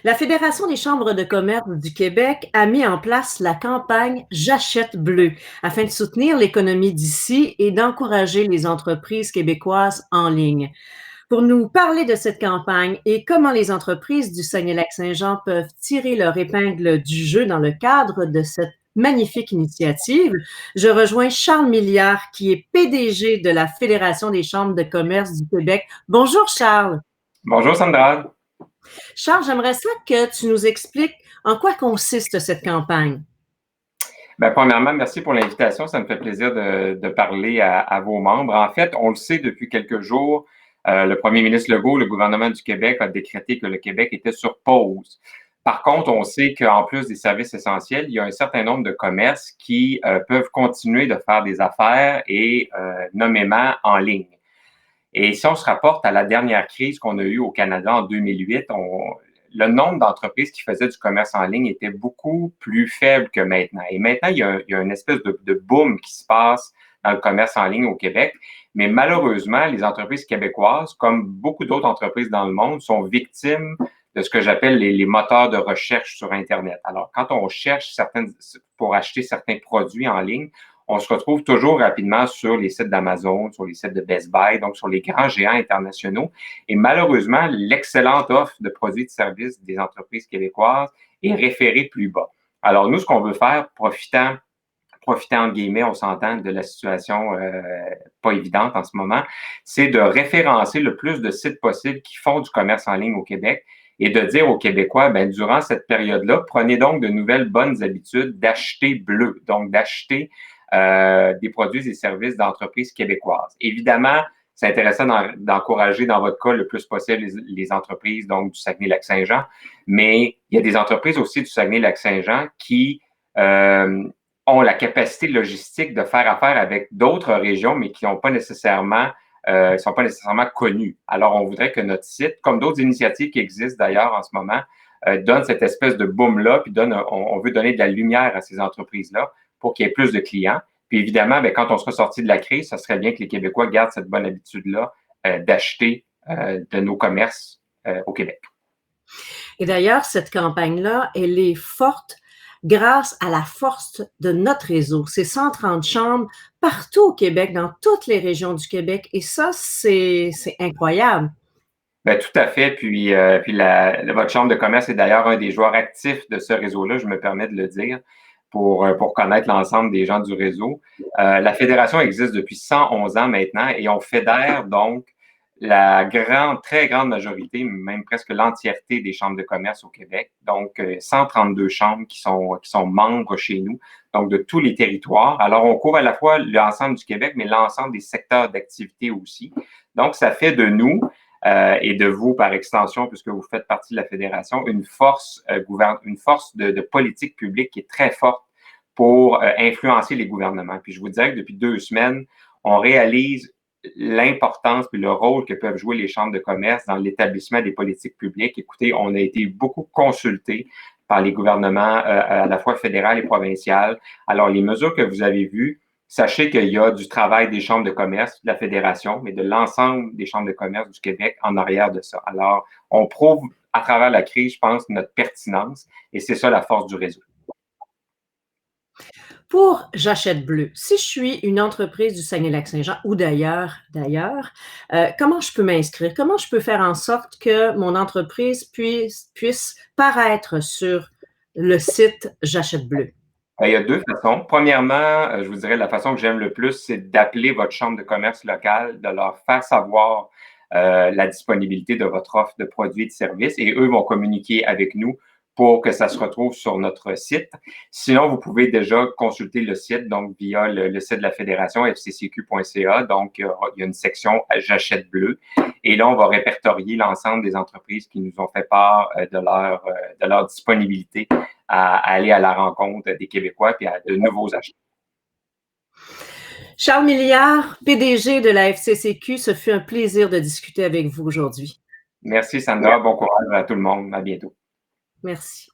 La Fédération des chambres de commerce du Québec a mis en place la campagne J'achète bleu afin de soutenir l'économie d'ici et d'encourager les entreprises québécoises en ligne. Pour nous parler de cette campagne et comment les entreprises du Saguenay-Lac-Saint-Jean peuvent tirer leur épingle du jeu dans le cadre de cette magnifique initiative, je rejoins Charles Milliard, qui est PDG de la Fédération des chambres de commerce du Québec. Bonjour Charles. Bonjour Sandra. Charles, j'aimerais ça que tu nous expliques en quoi consiste cette campagne. Premièrement, merci pour l'invitation. Ça me fait plaisir de parler à vos membres. En fait, on le sait depuis quelques jours, le premier ministre Legault, le gouvernement du Québec a décrété que le Québec était sur pause. Par contre, on sait qu'en plus des services essentiels, il y a un certain nombre de commerces qui peuvent continuer de faire des affaires et nommément en ligne. Et si on se rapporte à la dernière crise qu'on a eue au Canada en 2008, le nombre d'entreprises qui faisaient du commerce en ligne était beaucoup plus faible que maintenant. Et maintenant, il y a une espèce de boom qui se passe dans le commerce en ligne au Québec. Mais malheureusement, les entreprises québécoises, comme beaucoup d'autres entreprises dans le monde, sont victimes de ce que j'appelle les moteurs de recherche sur Internet. Alors, quand on cherche pour acheter certains produits en ligne, on se retrouve toujours rapidement sur les sites d'Amazon, sur les sites de Best Buy, donc sur les grands géants internationaux. Et malheureusement, l'excellente offre de produits et de services des entreprises québécoises est référée plus bas. Alors, nous, ce qu'on veut faire, profitant entre guillemets, on s'entend de la situation pas évidente en ce moment, c'est de référencer le plus de sites possibles qui font du commerce en ligne au Québec et de dire aux Québécois, durant cette période-là, prenez donc de nouvelles bonnes habitudes d'acheter bleu, donc d'acheter des produits et services d'entreprises québécoises. Évidemment, c'est intéressant d'encourager dans votre cas le plus possible les entreprises donc du Saguenay-Lac-Saint-Jean, mais il y a des entreprises aussi du Saguenay-Lac-Saint-Jean qui ont la capacité logistique de faire affaire avec d'autres régions, mais qui n'ont pas nécessairement sont pas nécessairement connues. Alors, on voudrait que notre site, comme d'autres initiatives qui existent d'ailleurs en ce moment, donne cette espèce de boom-là, puis on veut donner de la lumière à ces entreprises-là pour qu'il y ait plus de clients. Puis évidemment, quand on sera sorti de la crise, ça serait bien que les Québécois gardent cette bonne habitude-là d'acheter de nos commerces au Québec. Et d'ailleurs, cette campagne-là, elle est forte grâce à la force de notre réseau. C'est 130 chambres partout au Québec, dans toutes les régions du Québec. Et ça, c'est incroyable. Tout à fait. Puis votre chambre de commerce est d'ailleurs un des joueurs actifs de ce réseau-là, je me permets de le dire, pour connaître l'ensemble des gens du réseau. La fédération existe depuis 111 ans maintenant et on fédère donc la très grande majorité, même presque l'entièreté des chambres de commerce au Québec. Donc, 132 chambres qui sont membres chez nous, donc de tous les territoires. Alors, on couvre à la fois l'ensemble du Québec, mais l'ensemble des secteurs d'activité aussi. Donc, ça fait de nous et de vous par extension, puisque vous faites partie de la fédération, une force de politique publique qui est très forte pour influencer les gouvernements. Puis je vous dirais que depuis 2 semaines, on réalise l'importance et le rôle que peuvent jouer les chambres de commerce dans l'établissement des politiques publiques. Écoutez, on a été beaucoup consultés par les gouvernements à la fois fédéral et provincial. Alors, les mesures que vous avez vues, sachez qu'il y a du travail des chambres de commerce, de la fédération, mais de l'ensemble des chambres de commerce du Québec en arrière de ça. Alors, on prouve à travers la crise, je pense, notre pertinence et c'est ça la force du réseau. Pour J'achète bleu, si je suis une entreprise du Saguenay-Lac-Saint-Jean ou d'ailleurs, comment je peux m'inscrire? Comment je peux faire en sorte que mon entreprise puisse paraître sur le site J'achète bleu? Il y a 2 façons. Premièrement, je vous dirais la façon que j'aime le plus, c'est d'appeler votre chambre de commerce locale, de leur faire savoir la disponibilité de votre offre de produits et de services et eux vont communiquer avec nous pour que ça se retrouve sur notre site. Sinon, vous pouvez déjà consulter le site, donc via le site de la Fédération, fccq.ca. Donc, il y a une section J'achète bleu. Et là, on va répertorier l'ensemble des entreprises qui nous ont fait part de leur disponibilité à aller à la rencontre des Québécois et à de nouveaux achats. Charles Milliard, PDG de la FCCQ, ce fut un plaisir de discuter avec vous aujourd'hui. Merci Sandra, bon courage à tout le monde, à bientôt. Merci.